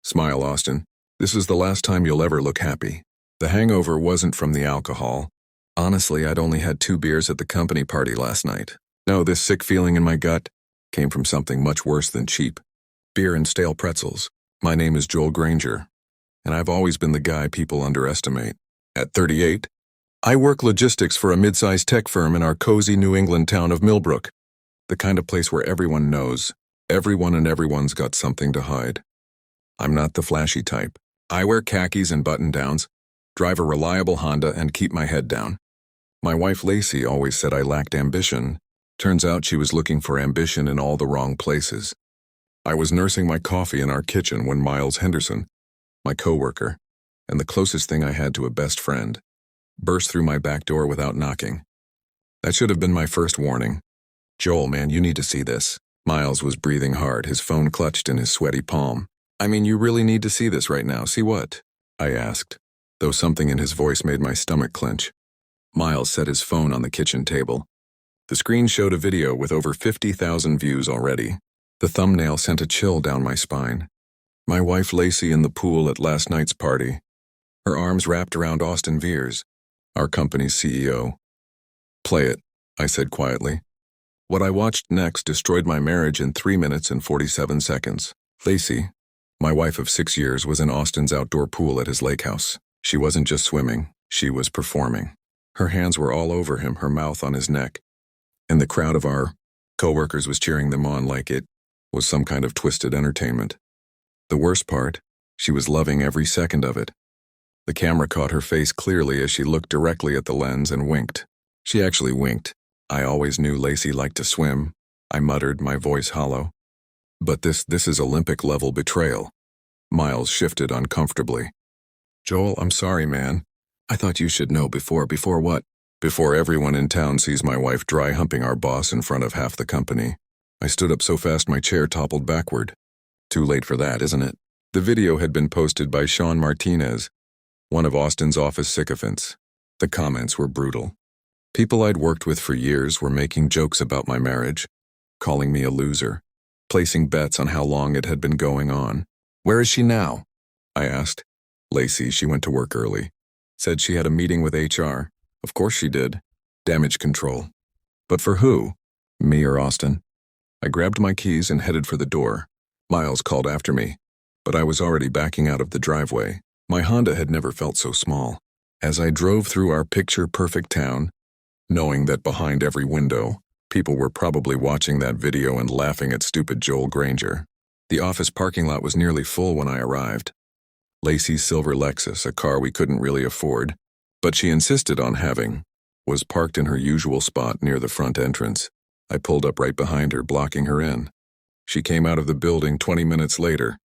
Smile, Austin. This is the last time you'll ever look happy. The hangover wasn't from the alcohol. Honestly, I'd only had 2 beers at the company party last night. No, this sick feeling in my gut came from something much worse than cheap. Beer and stale pretzels. My name is Joel Granger, and I've always been the guy people underestimate. At 38, I work logistics for a mid-sized tech firm in our cozy New England town of Millbrook, the kind of place where everyone knows, everyone and everyone's got something to hide. I'm not the flashy type. I wear khakis and button-downs, drive a reliable Honda, and keep my head down. My wife Lacey always said I lacked ambition. Turns out she was looking for ambition in all the wrong places. I was nursing my coffee in our kitchen when Miles Henderson, my coworker, and the closest thing I had to a best friend, burst through my back door without knocking. That should have been my first warning. Joel, man, you need to see this. Miles was breathing hard, his phone clutched in his sweaty palm. I mean, you really need to see this right now. See what? I asked, though something in his voice made my stomach clench. Miles set his phone on the kitchen table. The screen showed a video with over 50,000 views already. The thumbnail sent a chill down my spine. My wife Lacey in the pool at last night's party, her arms wrapped around Austin Veers, our company's CEO. Play it, I said quietly. What I watched next destroyed my marriage in 3 minutes and 47 seconds. Lacey, my wife of 6 years, was in Austin's outdoor pool at his lake house. She wasn't just swimming, she was performing. Her hands were all over him, her mouth on his neck. And the crowd of our coworkers was cheering them on like it was some kind of twisted entertainment. The worst part, she was loving every second of it. The camera caught her face clearly as she looked directly at the lens and winked. She actually winked. I always knew Lacey liked to swim, I muttered, my voice hollow. But this is Olympic-level betrayal. Miles shifted uncomfortably. Joel, I'm sorry, man. I thought you should know before what? Before everyone in town sees my wife dry humping our boss in front of half the company. I stood up so fast my chair toppled backward. Too late for that, isn't it? The video had been posted by Sean Martinez, one of Austin's office sycophants. The comments were brutal. People I'd worked with for years were making jokes about my marriage, calling me a loser, placing bets on how long it had been going on. Where is she now? I asked. Lacey, she went to work early. Said she had a meeting with HR. Of course she did. Damage control. But for who? Me or Austin? I grabbed my keys and headed for the door. Miles called after me, but I was already backing out of the driveway. My Honda had never felt so small. As I drove through our picture-perfect town, knowing that behind every window, people were probably watching that video and laughing at stupid Joel Granger. The office parking lot was nearly full when I arrived. Lacey's silver Lexus, a car we couldn't really afford, but she insisted on having, was parked in her usual spot near the front entrance. I pulled up right behind her, blocking her in. She came out of the building 20 minutes later,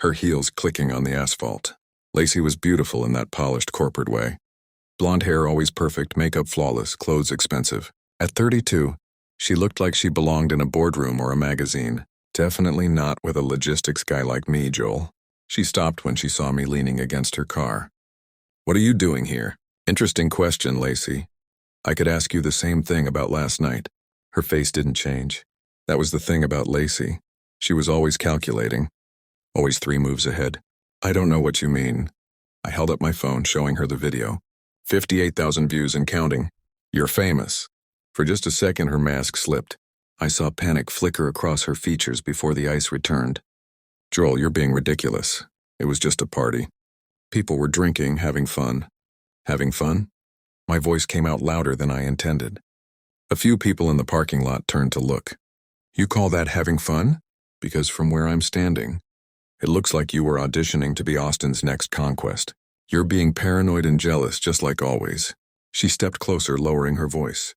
her heels clicking on the asphalt. Lacey was beautiful in that polished corporate way. Blonde hair always perfect, makeup flawless, clothes expensive. At 32, she looked like she belonged in a boardroom or a magazine. Definitely not with a logistics guy like me, Joel. She stopped when she saw me leaning against her car. What are you doing here? Interesting question, Lacey. I could ask you the same thing about last night. Her face didn't change. That was the thing about Lacey. She was always calculating, always 3 moves ahead. I don't know what you mean. I held up my phone, showing her the video. 58,000 views and counting. You're famous. For just a second, her mask slipped. I saw panic flicker across her features before the ice returned. Joel, you're being ridiculous. It was just a party. People were drinking, having fun. Having fun? My voice came out louder than I intended. A few people in the parking lot turned to look. You call that having fun? Because from where I'm standing, it looks like you were auditioning to be Austin's next conquest. You're being paranoid and jealous, just like always. She stepped closer, lowering her voice.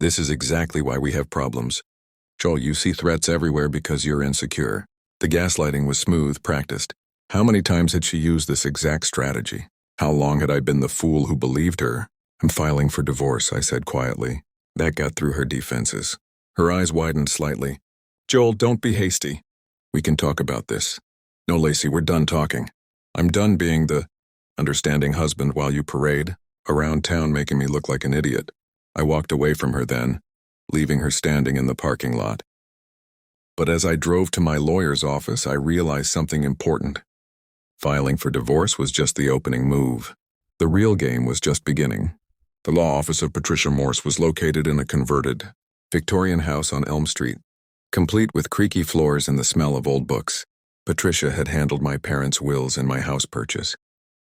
This is exactly why we have problems. Joel, you see threats everywhere because you're insecure. The gaslighting was smooth, practiced. How many times had she used this exact strategy? How long had I been the fool who believed her? I'm filing for divorce, I said quietly. That got through her defenses. Her eyes widened slightly. Joel, don't be hasty. We can talk about this. No, Lacey, we're done talking. I'm done being the understanding husband while you parade around town making me look like an idiot. I walked away from her then, leaving her standing in the parking lot. But as I drove to my lawyer's office, I realized something important. Filing for divorce was just the opening move. The real game was just beginning. The law office of Patricia Morse was located in a converted Victorian house on Elm Street, complete with creaky floors and the smell of old books. Patricia had handled my parents' wills and my house purchase.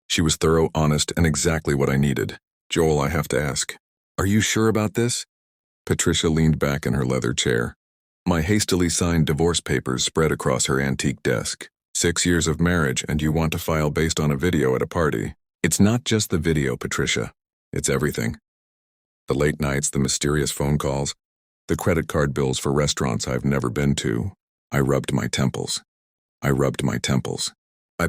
She was thorough, honest, and exactly what I needed. Joel, I have to ask, are you sure about this? Patricia leaned back in her leather chair. My hastily signed divorce papers spread across her antique desk. 6 years of marriage, and you want to file based on a video at a party. It's not just the video, Patricia. It's everything. The late nights, the mysterious phone calls, the credit card bills for restaurants I've never been to. I rubbed my temples. I've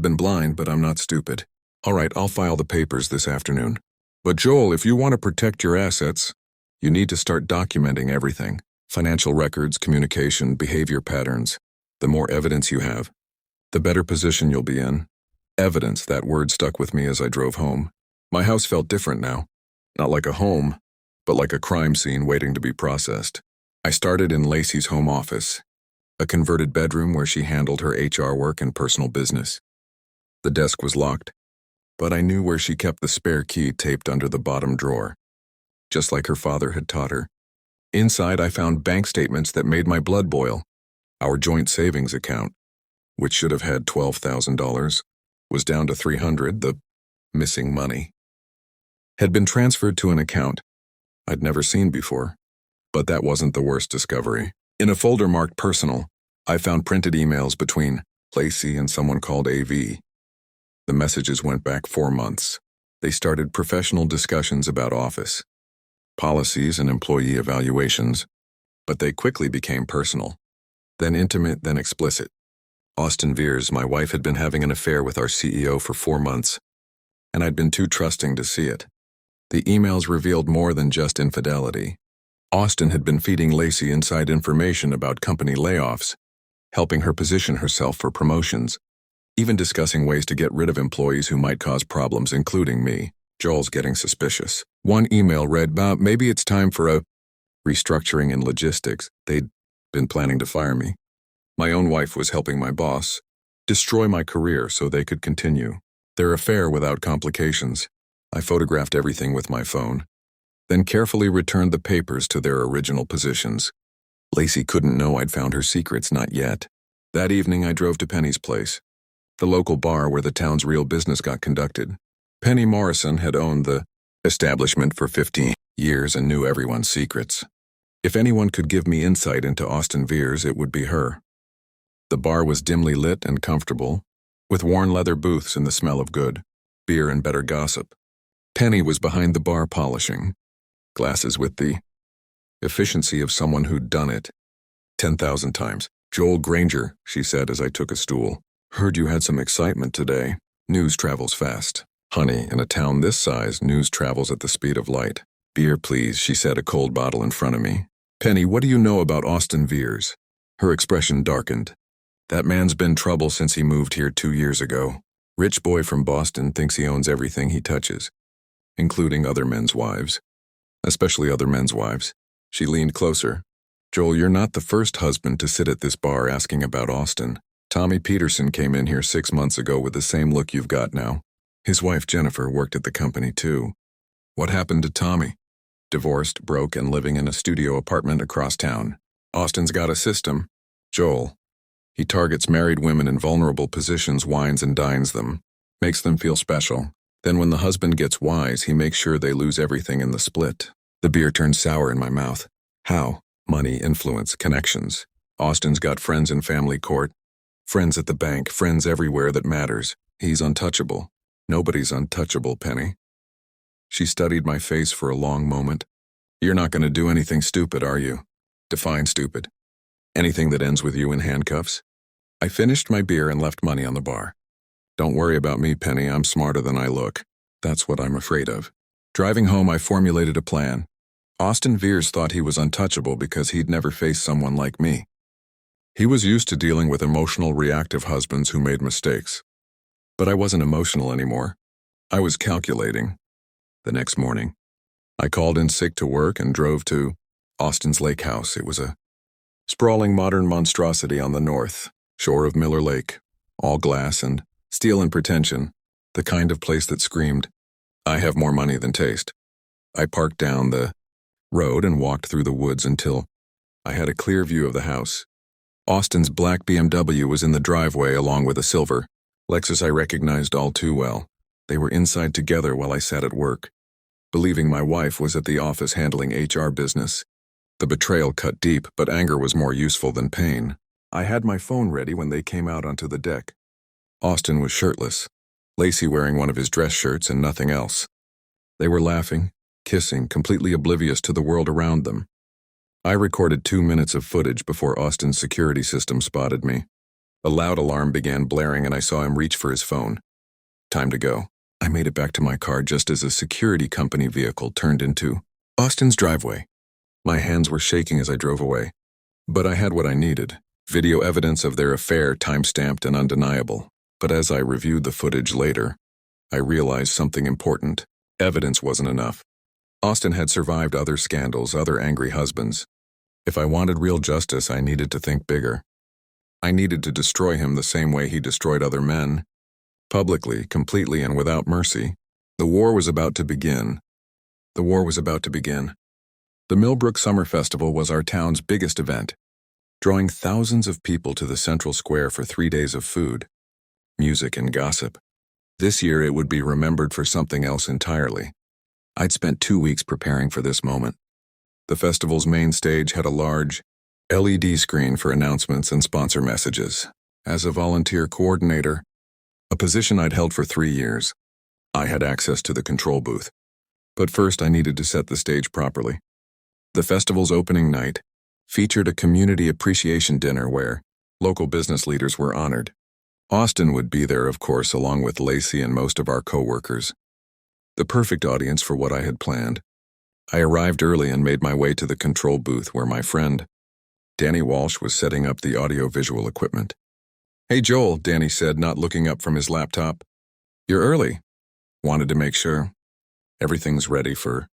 been blind, but I'm not stupid. All right, I'll file the papers this afternoon. But Joel, if you want to protect your assets, you need to start documenting everything. Financial records, communication, behavior patterns. The more evidence you have, the better position you'll be in. Evidence, that word stuck with me as I drove home. My house felt different now. Not like a home, but like a crime scene waiting to be processed. I started in Lacey's home office, a converted bedroom where she handled her HR work and personal business. The desk was locked, but I knew where she kept the spare key taped under the bottom drawer, just like her father had taught her. Inside, I found bank statements that made my blood boil. Our joint savings account, which should have had $12,000, was down to $300. The missing money had been transferred to an account I'd never seen before. But that wasn't the worst discovery. In a folder marked personal, I found printed emails between Lacey and someone called AV. The messages went back 4 months. They started professional discussions about office, policies, and employee evaluations, but they quickly became personal, then intimate, then explicit. Austin Veers, my wife, had been having an affair with our CEO for 4 months, and I'd been too trusting to see it. The emails revealed more than just infidelity. Austin had been feeding Lacey inside information about company layoffs, helping her position herself for promotions, even discussing ways to get rid of employees who might cause problems, including me. Joel's getting suspicious. One email read, maybe it's time for a restructuring in logistics. They'd been planning to fire me. My own wife was helping my boss destroy my career so they could continue their affair without complications. I photographed everything with my phone, then carefully returned the papers to their original positions. Lacey couldn't know I'd found her secrets, not yet. That evening I drove to Penny's place, the local bar where the town's real business got conducted. Penny Morrison had owned the establishment for 15 years and knew everyone's secrets. If anyone could give me insight into Austin Veers, it would be her. The bar was dimly lit and comfortable, with worn leather booths and the smell of good beer and better gossip. Penny was behind the bar polishing glasses with the efficiency of someone who'd done it 10,000 times. Joel Granger, she said as I took a stool. Heard you had some excitement today. News travels fast. Honey, in a town this size, news travels at the speed of light. Beer, please, she said, a cold bottle in front of me. Penny, what do you know about Austin Veers? Her expression darkened. That man's been trouble since he moved here 2 years ago. Rich boy from Boston thinks he owns everything he touches, including other men's wives. Especially other men's wives. She leaned closer. Joel, you're not the first husband to sit at this bar asking about Austin. Tommy Peterson came in here 6 months ago with the same look you've got now. His wife Jennifer worked at the company too. What happened to Tommy? Divorced, broke, and living in a studio apartment across town. Austin's got a system. Joel. He targets married women in vulnerable positions, wines and dines them, makes them feel special. Then when the husband gets wise, he makes sure they lose everything in the split. The beer turned sour in my mouth. How? Money, influence, connections. Austin's got friends in family court, friends at the bank, friends everywhere that matters. He's untouchable. Nobody's untouchable, Penny. She studied my face for a long moment. You're not going to do anything stupid, are you? Define stupid. Anything that ends with you in handcuffs? I finished my beer and left money on the bar. Don't worry about me, Penny. I'm smarter than I look. That's what I'm afraid of. Driving home, I formulated a plan. Austin Veers thought he was untouchable because he'd never faced someone like me. He was used to dealing with emotional, reactive husbands who made mistakes. But I wasn't emotional anymore. I was calculating. The next morning, I called in sick to work and drove to Austin's lake house. It was a sprawling modern monstrosity on the north shore of Miller Lake, all glass and Steel and pretension, the kind of place that screamed, I have more money than taste. I parked down the road and walked through the woods until I had a clear view of the house. Austin's black BMW was in the driveway along with a silver Lexus I recognized all too well. They were inside together while I sat at work, believing my wife was at the office handling HR business. The betrayal cut deep, but anger was more useful than pain. I had my phone ready when they came out onto the deck. Austin was shirtless, Lacey wearing one of his dress shirts and nothing else. They were laughing, kissing, completely oblivious to the world around them. I recorded 2 minutes of footage before Austin's security system spotted me. A loud alarm began blaring and I saw him reach for his phone. Time to go. I made it back to my car just as a security company vehicle turned into Austin's driveway. My hands were shaking as I drove away. But I had what I needed. Video evidence of their affair, time-stamped and undeniable. But as I reviewed the footage later, I realized something important. Evidence wasn't enough. Austin had survived other scandals, other angry husbands. If I wanted real justice, I needed to think bigger. I needed to destroy him the same way he destroyed other men. Publicly, completely, and without mercy. The war was about to begin. The war was about to begin. The Millbrook Summer Festival was our town's biggest event, drawing thousands of people to the central square for 3 days of food, music, and gossip. This year it would be remembered for something else entirely. I'd spent 2 weeks preparing for this moment. The festival's main stage had a large LED screen for announcements and sponsor messages. As a volunteer coordinator, a position I'd held for 3 years, I had access to the control booth. But first I needed to set the stage properly. The festival's opening night featured a community appreciation dinner where local business leaders were honored. Austin would be there, of course, along with Lacey and most of our co-workers. The perfect audience for what I had planned. I arrived early and made my way to the control booth where my friend, Danny Walsh, was setting up the audio-visual equipment. Hey Joel, Danny said, not looking up from his laptop. You're early. Wanted to make sure. Everything's ready for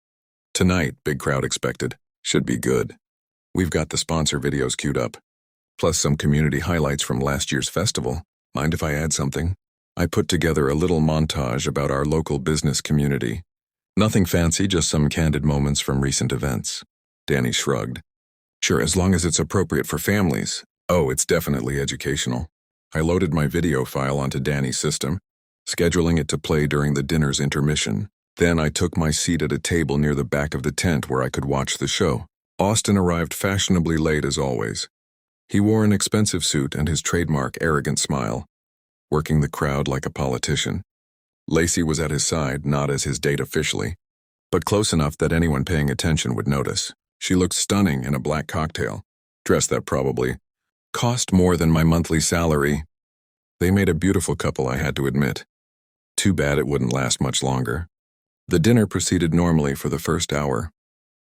tonight, big crowd expected. Should be good. We've got the sponsor videos queued up, plus some community highlights from last year's festival. Mind if I add something? I put together a little montage about our local business community. Nothing fancy, just some candid moments from recent events. Danny shrugged. Sure, as long as it's appropriate for families. Oh, it's definitely educational. I loaded my video file onto Danny's system, scheduling it to play during the dinner's intermission. Then I took my seat at a table near the back of the tent where I could watch the show. Austin arrived fashionably late as always. He wore an expensive suit and his trademark arrogant smile, working the crowd like a politician. Lacey was at his side, not as his date officially, but close enough that anyone paying attention would notice. She looked stunning in a black cocktail, dress that probably cost more than my monthly salary. They made a beautiful couple, I had to admit. Too bad it wouldn't last much longer. The dinner proceeded normally for the first hour.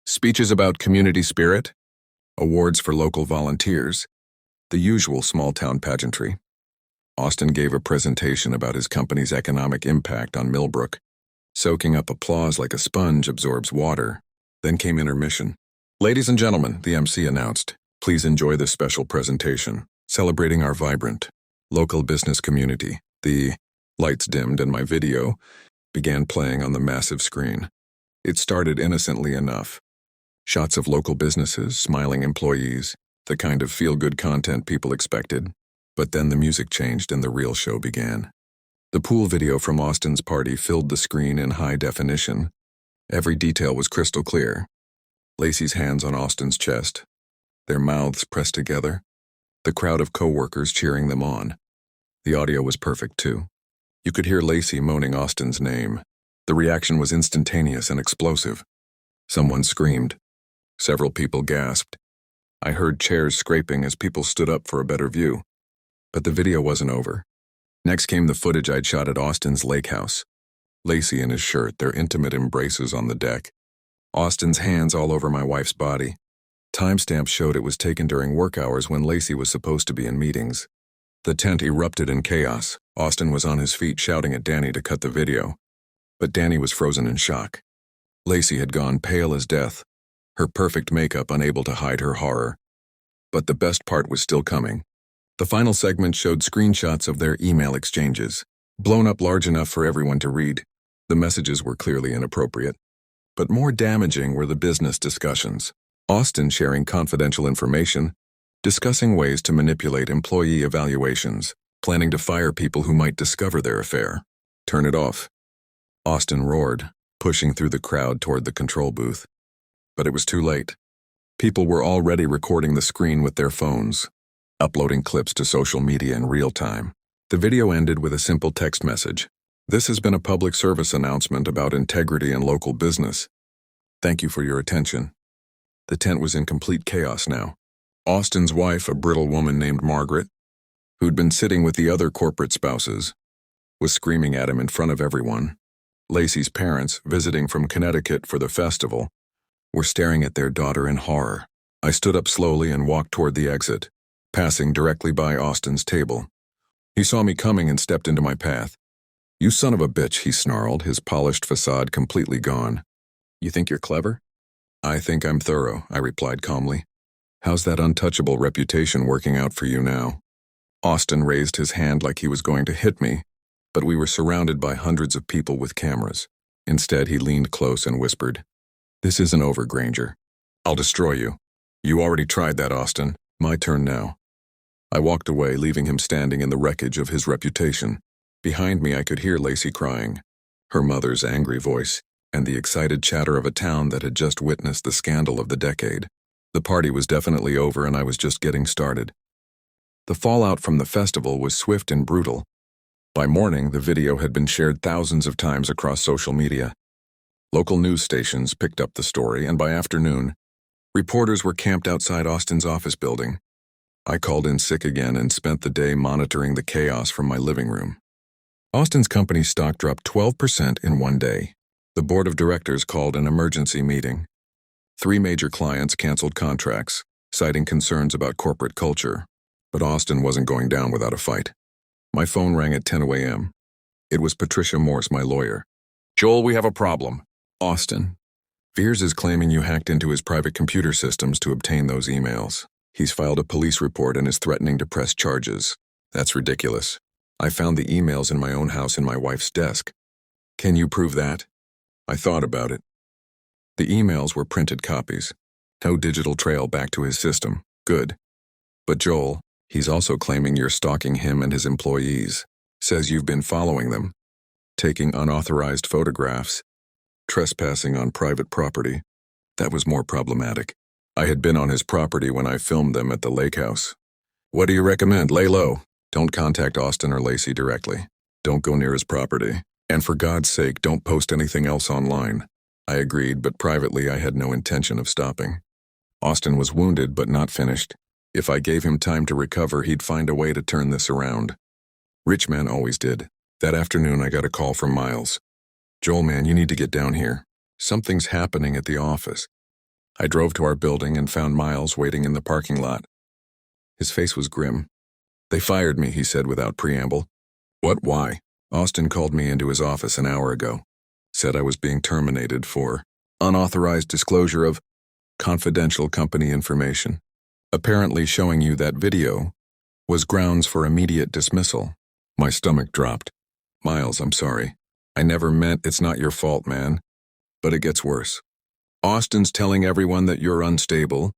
Speeches about community spirit, awards for local volunteers, the usual small-town pageantry. Austin gave a presentation about his company's economic impact on Millbrook, soaking up applause like a sponge absorbs water. Then came intermission. Ladies and gentlemen, the MC announced, please enjoy this special presentation, celebrating our vibrant, local business community. The lights dimmed and my video began playing on the massive screen. It started innocently enough. Shots of local businesses, smiling employees, the kind of feel-good content people expected. But then the music changed and the real show began. The pool video from Austin's party filled the screen in high definition. Every detail was crystal clear. Lacey's hands on Austin's chest, their mouths pressed together, the crowd of co-workers cheering them on. The audio was perfect too. You could hear Lacey moaning Austin's name. The reaction was instantaneous and explosive. Someone screamed. Several people gasped. I heard chairs scraping as people stood up for a better view. But the video wasn't over. Next came the footage I'd shot at Austin's lake house. Lacey in his shirt, their intimate embraces on the deck. Austin's hands all over my wife's body. Timestamps showed it was taken during work hours when Lacey was supposed to be in meetings. The tent erupted in chaos. Austin was on his feet shouting at Danny to cut the video. But Danny was frozen in shock. Lacey had gone pale as death, her perfect makeup unable to hide her horror. But the best part was still coming. The final segment showed screenshots of their email exchanges. blown up large enough for everyone to read. The messages were clearly inappropriate. But more damaging were the business discussions. Austin sharing confidential information, discussing ways to manipulate employee evaluations, planning to fire people who might discover their affair. Turn it off. Austin roared, pushing through the crowd toward the control booth. But it was too late. People were already recording the screen with their phones, uploading clips to social media in real time. The video ended with a simple text message. This has been a public service announcement about integrity and local business. Thank you for your attention. The tent was in complete chaos now. Austin's wife, a brittle woman named Margaret, who'd been sitting with the other corporate spouses, was screaming at him in front of everyone. Lacey's parents, visiting from Connecticut for the festival, were staring at their daughter in horror. I stood up slowly and walked toward the exit, passing directly by Austin's table. He saw me coming and stepped into my path. You son of a bitch, he snarled, his polished facade completely gone. You think you're clever? I think I'm thorough, I replied calmly. How's that untouchable reputation working out for you now? Austin raised his hand like he was going to hit me, but we were surrounded by hundreds of people with cameras. Instead, he leaned close and whispered, This isn't over, Granger. I'll destroy you. You already tried that, Austin. My turn now. I walked away, leaving him standing in the wreckage of his reputation. Behind me, I could hear Lacey crying, her mother's angry voice, and the excited chatter of a town that had just witnessed the scandal of the decade. The party was definitely over and I was just getting started. The fallout from the festival was swift and brutal. By morning, the video had been shared thousands of times across social media. Local news stations picked up the story, and by afternoon, reporters were camped outside Austin's office building. I called in sick again and spent the day monitoring the chaos from my living room. Austin's company stock dropped 12% in one day. The board of directors called an emergency meeting. 3 major clients canceled contracts, citing concerns about corporate culture. But Austin wasn't going down without a fight. My phone rang at 10 a.m. It was Patricia Morse, my lawyer. Joel, we have a problem. Austin. Veers is claiming you hacked into his private computer systems to obtain those emails. He's filed a police report and is threatening to press charges. That's ridiculous. I found the emails in my own house in my wife's desk. Can you prove that? I thought about it. The emails were printed copies. No digital trail back to his system. Good. But Joel, he's also claiming you're stalking him and his employees. Says you've been following them, taking unauthorized photographs, trespassing on private property. That was more problematic. I had been on his property when I filmed them at the lake house. What do you recommend? Lay low. Don't contact Austin or Lacey directly. Don't go near his property. And for God's sake, don't post anything else online. I agreed, but privately I had no intention of stopping. Austin was wounded but not finished. If I gave him time to recover, he'd find a way to turn this around. Rich men always did. That afternoon I got a call from Miles. Joel, man, you need to get down here. Something's happening at the office. I drove to our building and found Miles waiting in the parking lot. His face was grim. They fired me, he said without preamble. What? Why? Austin called me into his office an hour ago. Said I was being terminated for unauthorized disclosure of confidential company information. Apparently showing you that video was grounds for immediate dismissal. My stomach dropped. Miles, I'm sorry. I never meant it's not your fault, man. But it gets worse. Austin's telling everyone that you're unstable,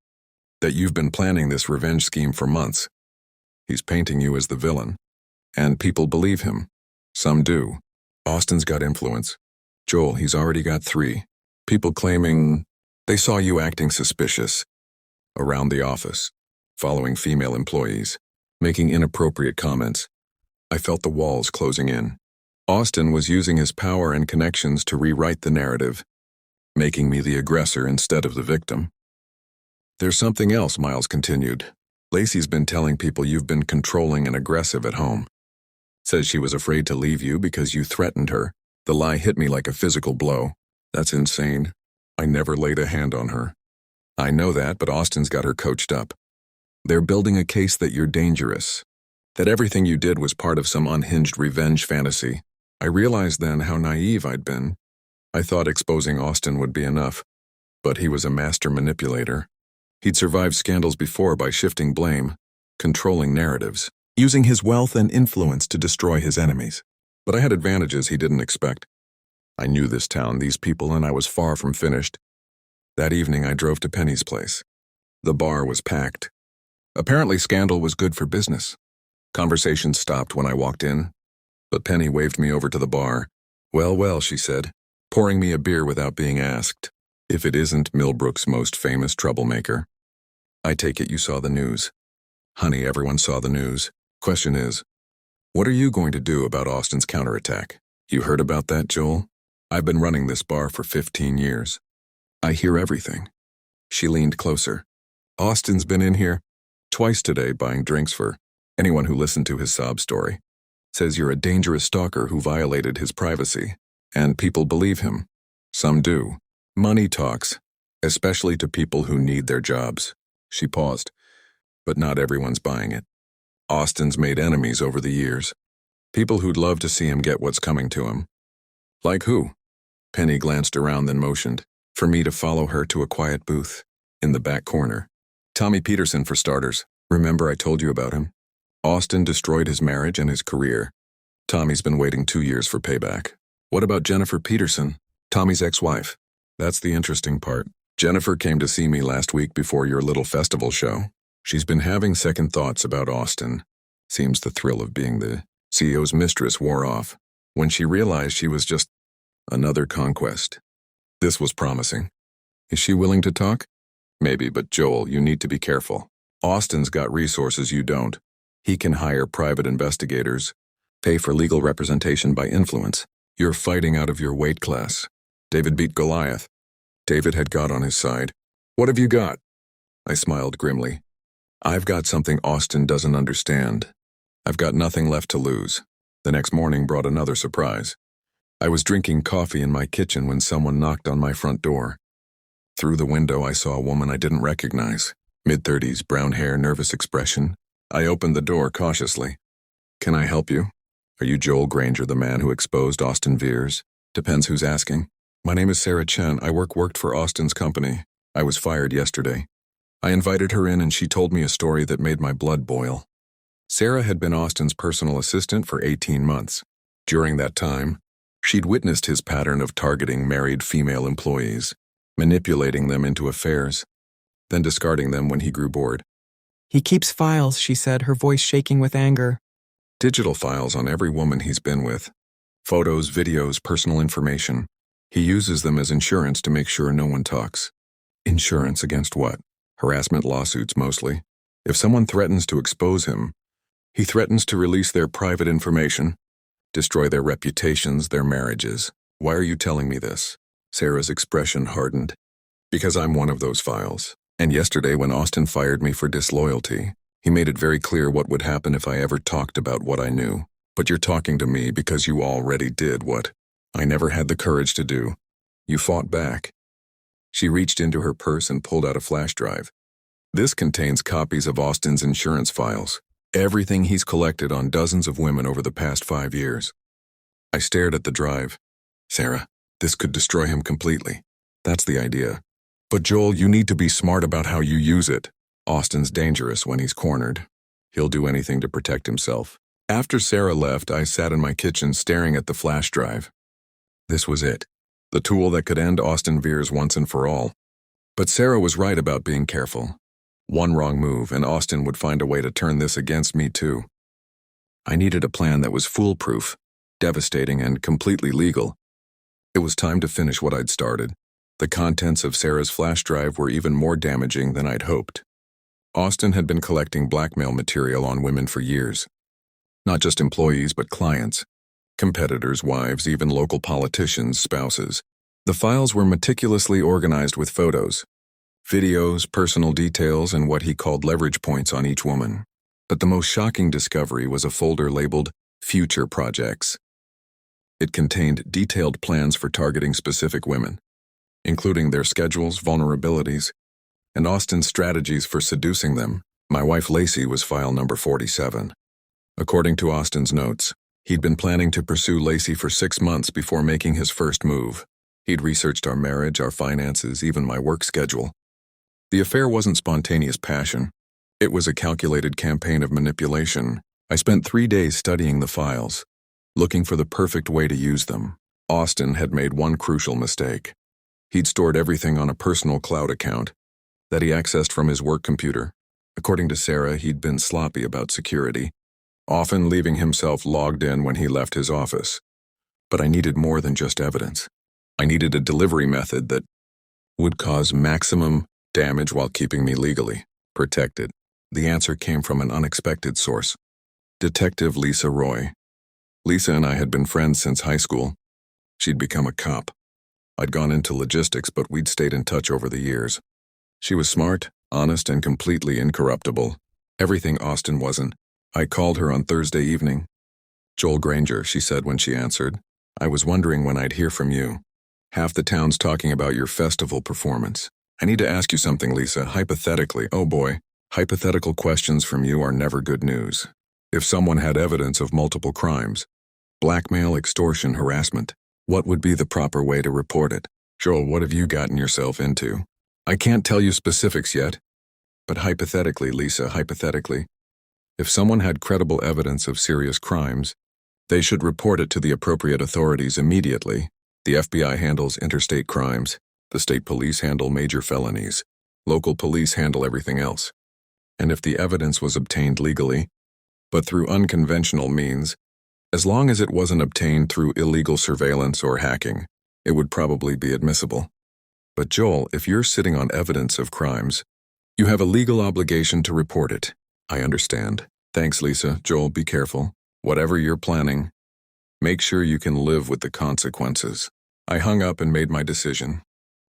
that you've been planning this revenge scheme for months. He's painting you as the villain. And people believe him. Some do. Austin's got influence. Joel, he's already got 3. People claiming they saw you acting suspicious around the office, following female employees, making inappropriate comments. I felt the walls closing in. Austin was using his power and connections to rewrite the narrative, making me the aggressor instead of the victim. There's something else, Miles continued. Lacey's been telling people you've been controlling and aggressive at home. Says she was afraid to leave you because you threatened her. The lie hit me like a physical blow. That's insane. I never laid a hand on her. I know that, but Austin's got her coached up. They're building a case that you're dangerous, that everything you did was part of some unhinged revenge fantasy. I realized then how naive I'd been. I thought exposing Austin would be enough, but he was a master manipulator. He'd survived scandals before by shifting blame, controlling narratives, using his wealth and influence to destroy his enemies. but I had advantages he didn't expect. I knew this town, these people, and I was far from finished. That evening, I drove to Penny's place. The bar was packed. Apparently, scandal was good for business. Conversations stopped when I walked in, but Penny waved me over to the bar. "Well, well," she said, pouring me a beer without being asked. "If it isn't Millbrook's most famous troublemaker. I take it you saw the news." "Honey, everyone saw the news. Question is, what are you going to do about Austin's counterattack?" "You heard about that, Joel? I've been running this bar for 15 years. I hear everything." She leaned closer. "Austin's been in here twice today buying drinks for anyone who listened to his sob story. Says you're a dangerous stalker who violated his privacy. And people believe him. Some do. Money talks, especially to people who need their jobs." She paused. "But not everyone's buying it. Austin's made enemies over the years. People who'd love to see him get what's coming to him." "Like who?" Penny glanced around, then motioned for me to follow her to a quiet booth in the back corner. "Tommy Peterson, for starters. Remember I told you about him? Austin destroyed his marriage and his career. Tommy's been waiting 2 years for payback." "What about Jennifer Peterson, Tommy's ex-wife?" "That's the interesting part. Jennifer came to see me last week before your little festival show. She's been having second thoughts about Austin. Seems the thrill of being the CEO's mistress wore off when she realized she was just another conquest. This was promising. Is she willing to talk?" "Maybe, but Joel, you need to be careful. Austin's got resources you don't. He can hire private investigators, pay for legal representation by influence. You're fighting out of your weight class. David beat Goliath." David had God on his side. "What have you got?" I smiled grimly. "I've got something Austin doesn't understand. I've got nothing left to lose." The next morning brought another surprise. I was drinking coffee in my kitchen when someone knocked on my front door. Through the window, I saw a woman I didn't recognize. Mid-30s, brown hair, nervous expression. I opened the door cautiously. "Can I help you? Are you Joel Granger, the man who exposed Austin Veers?" "Depends who's asking." "My name is Sarah Chen. I worked for Austin's company. I was fired yesterday." I invited her in and she told me a story that made my blood boil. Sarah had been Austin's personal assistant for 18 months. During that time, she'd witnessed his pattern of targeting married female employees, manipulating them into affairs, then discarding them when he grew bored. "He keeps files," she said, her voice shaking with anger. "Digital files on every woman he's been with. Photos, videos, personal information. He uses them as insurance to make sure no one talks." "Insurance against what?" "Harassment lawsuits, mostly. If someone threatens to expose him, he threatens to release their private information, destroy their reputations, their marriages." "Why are you telling me this?" Sarah's expression hardened. "Because I'm one of those files. And yesterday when Austin fired me for disloyalty, he made it very clear what would happen if I ever talked about what I knew. But you're talking to me because you already did what I never had the courage to do. You fought back." She reached into her purse and pulled out a flash drive. "This contains copies of Austin's insurance files. Everything he's collected on dozens of women over the past 5 years." I stared at the drive. "Sarah, this could destroy him completely." "That's the idea. But Joel, you need to be smart about how you use it. Austin's dangerous when he's cornered. He'll do anything to protect himself." After Sarah left, I sat in my kitchen staring at the flash drive. This was it. The tool that could end Austin Veers once and for all. But Sarah was right about being careful. One wrong move, and Austin would find a way to turn this against me too. I needed a plan that was foolproof, devastating, and completely legal. It was time to finish what I'd started. The contents of Sarah's flash drive were even more damaging than I'd hoped. Austin had been collecting blackmail material on women for years. Not just employees, but clients, competitors' wives, even local politicians' spouses. The files were meticulously organized with photos, videos, personal details, and what he called leverage points on each woman. But the most shocking discovery was a folder labeled Future Projects. It contained detailed plans for targeting specific women, including their schedules, vulnerabilities, and Austin's strategies for seducing them. My wife Lacey was file number 47. According to Austin's notes, he'd been planning to pursue Lacey for 6 months before making his first move. He'd researched our marriage, our finances, even my work schedule. The affair wasn't spontaneous passion. It was a calculated campaign of manipulation. I spent 3 days studying the files, looking for the perfect way to use them. Austin had made one crucial mistake. He'd stored everything on a personal cloud account that he accessed from his work computer. According to Sarah, he'd been sloppy about security, often leaving himself logged in when he left his office. But I needed more than just evidence. I needed a delivery method that would cause maximum damage while keeping me legally protected. The answer came from an unexpected source. Detective Lisa Roy. Lisa and I had been friends since high school. She'd become a cop. I'd gone into logistics, but we'd stayed in touch over the years. She was smart, honest, and completely incorruptible. Everything Austin wasn't. I called her on Thursday evening. "Joel Granger," she said when she answered. "I was wondering when I'd hear from you. Half the town's talking about your festival performance. I need to ask you something, Lisa, hypothetically." Oh boy, hypothetical questions from you are never good news. If someone had evidence of multiple crimes, blackmail, extortion, harassment, what would be the proper way to report it? Joel, what have you gotten yourself into? I can't tell you specifics yet, but hypothetically, Lisa, hypothetically, if someone had credible evidence of serious crimes, they should report it to the appropriate authorities immediately. The FBI handles interstate crimes. The state police handle major felonies. Local police handle everything else. And if the evidence was obtained legally, but through unconventional means, as long as it wasn't obtained through illegal surveillance or hacking, it would probably be admissible. But Joel, if you're sitting on evidence of crimes, you have a legal obligation to report it. I understand. Thanks, Lisa. Joel, be careful. Whatever you're planning, make sure you can live with the consequences. I hung up and made my decision.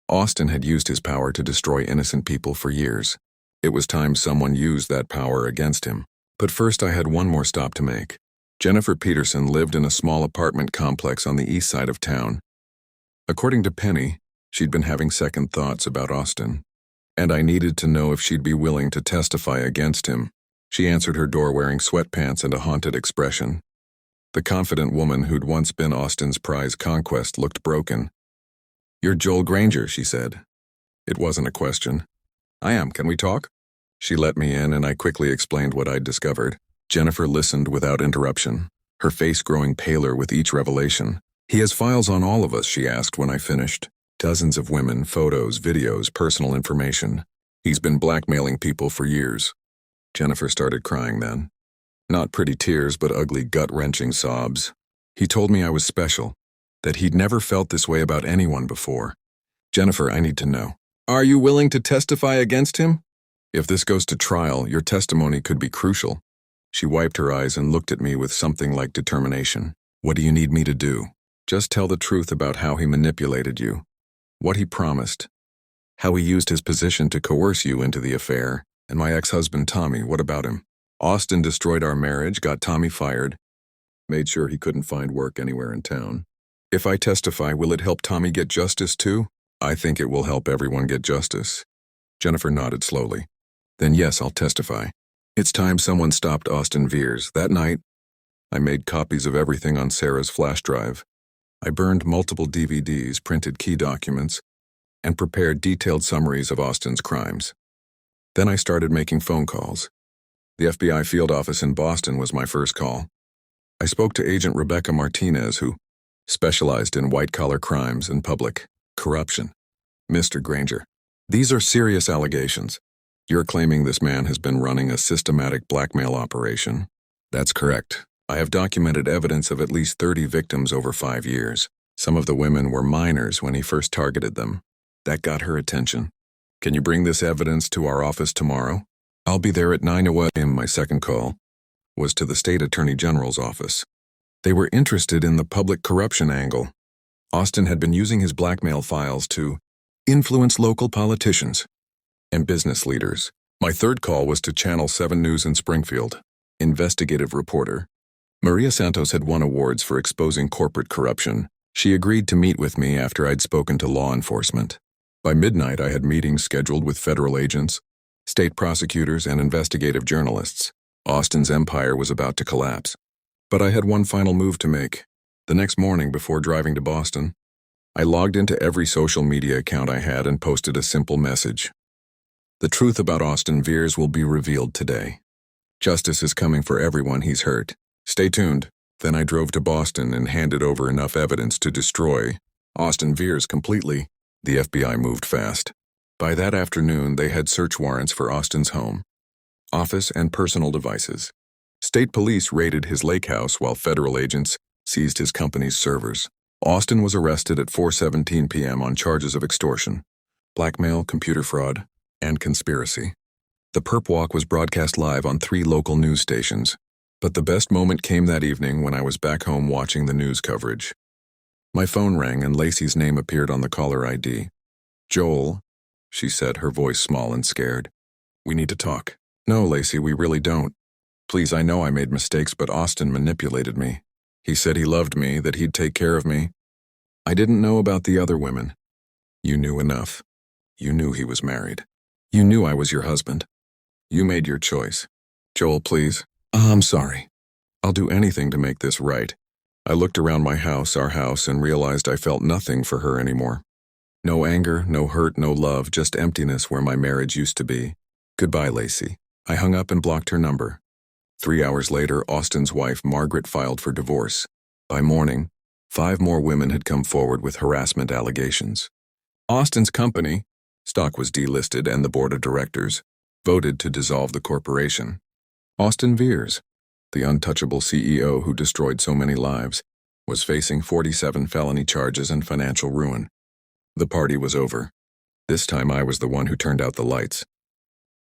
Austin had used his power to destroy innocent people for years. It was time someone used that power against him. But first I had one more stop to make. Jennifer Peterson lived in a small apartment complex on the east side of town. According to Penny, she'd been having second thoughts about Austin, and I needed to know if she'd be willing to testify against him. She answered her door wearing sweatpants and a haunted expression. The confident woman who'd once been Austin's prize conquest looked broken. "You're Joel Granger," she said. It wasn't a question. "I am. Can we talk?" She let me in, and I quickly explained what I'd discovered. Jennifer listened without interruption, her face growing paler with each revelation. "He has files on all of us," she asked when I finished. "Dozens of women, photos, videos, personal information. He's been blackmailing people for years." Jennifer started crying then. Not pretty tears, but ugly, gut-wrenching sobs. "He told me I was special, that he'd never felt this way about anyone before. Jennifer, I need to know. Are you willing to testify against him? If this goes to trial, your testimony could be crucial." She wiped her eyes and looked at me with something like determination. "What do you need me to do?" "Just tell the truth about how he manipulated you, what he promised, how he used his position to coerce you into the affair, and my ex-husband Tommy, what about him? Austin destroyed our marriage, got Tommy fired, made sure he couldn't find work anywhere in town. If I testify, will it help Tommy get justice too?" "I think it will help everyone get justice." Jennifer nodded slowly. "Then yes, I'll testify. It's time someone stopped Austin Veers. That night, I made copies of everything on Sarah's flash drive. I burned multiple DVDs, printed key documents, and prepared detailed summaries of Austin's crimes. Then I started making phone calls. The FBI field office in Boston was my first call. I spoke to Agent Rebecca Martinez, who specialized in white-collar crimes and public corruption. "Mr. Granger, these are serious allegations. You're claiming this man has been running a systematic blackmail operation." "That's correct. I have documented evidence of at least 30 victims over 5 years. Some of the women were minors when he first targeted them. That got her attention. Can you bring this evidence to our office tomorrow?" "I'll be there at 9 a.m. My second call was to the State Attorney General's office. They were interested in the public corruption angle. Austin had been using his blackmail files to influence local politicians and business leaders. My third call was to Channel 7 News in Springfield. Investigative reporter Maria Santos had won awards for exposing corporate corruption. She agreed to meet with me after I'd spoken to law enforcement. By midnight, I had meetings scheduled with federal agents, state prosecutors, and investigative journalists. Austin's empire was about to collapse. But I had one final move to make. The next morning, before driving to Boston, I logged into every social media account I had and posted a simple message. The truth about Austin Veers will be revealed today. Justice is coming for everyone he's hurt. Stay tuned. Then I drove to Boston and handed over enough evidence to destroy Austin Veers completely. The FBI moved fast. By that afternoon, they had search warrants for Austin's home, office, and personal devices. State police raided his lake house while federal agents seized his company's servers. Austin was arrested at 4:17 p.m. on charges of extortion, blackmail, computer fraud, and conspiracy. The perp walk was broadcast live on 3 local news stations, but the best moment came that evening when I was back home watching the news coverage. My phone rang and Lacey's name appeared on the caller ID. "Joel," she said, her voice small and scared. "We need to talk." "No, Lacey, we really don't. Please, I know I made mistakes, but Austin manipulated me. He said he loved me, that he'd take care of me. I didn't know about the other women. You knew enough. You knew he was married. You knew I was your husband. You made your choice. Joel, please." I'm sorry. I'll do anything to make this right." I looked around my house, our house, and realized I felt nothing for her anymore. No anger, no hurt, no love, just emptiness where my marriage used to be. "Goodbye, Lacey." I hung up and blocked her number. 3 hours later, Austin's wife, Margaret, filed for divorce. By morning, 5 more women had come forward with harassment allegations. Austin's company, stock was delisted, and the board of directors voted to dissolve the corporation. Austin Veers, the untouchable CEO who destroyed so many lives, was facing 47 felony charges and financial ruin. The party was over. This time I was the one who turned out the lights.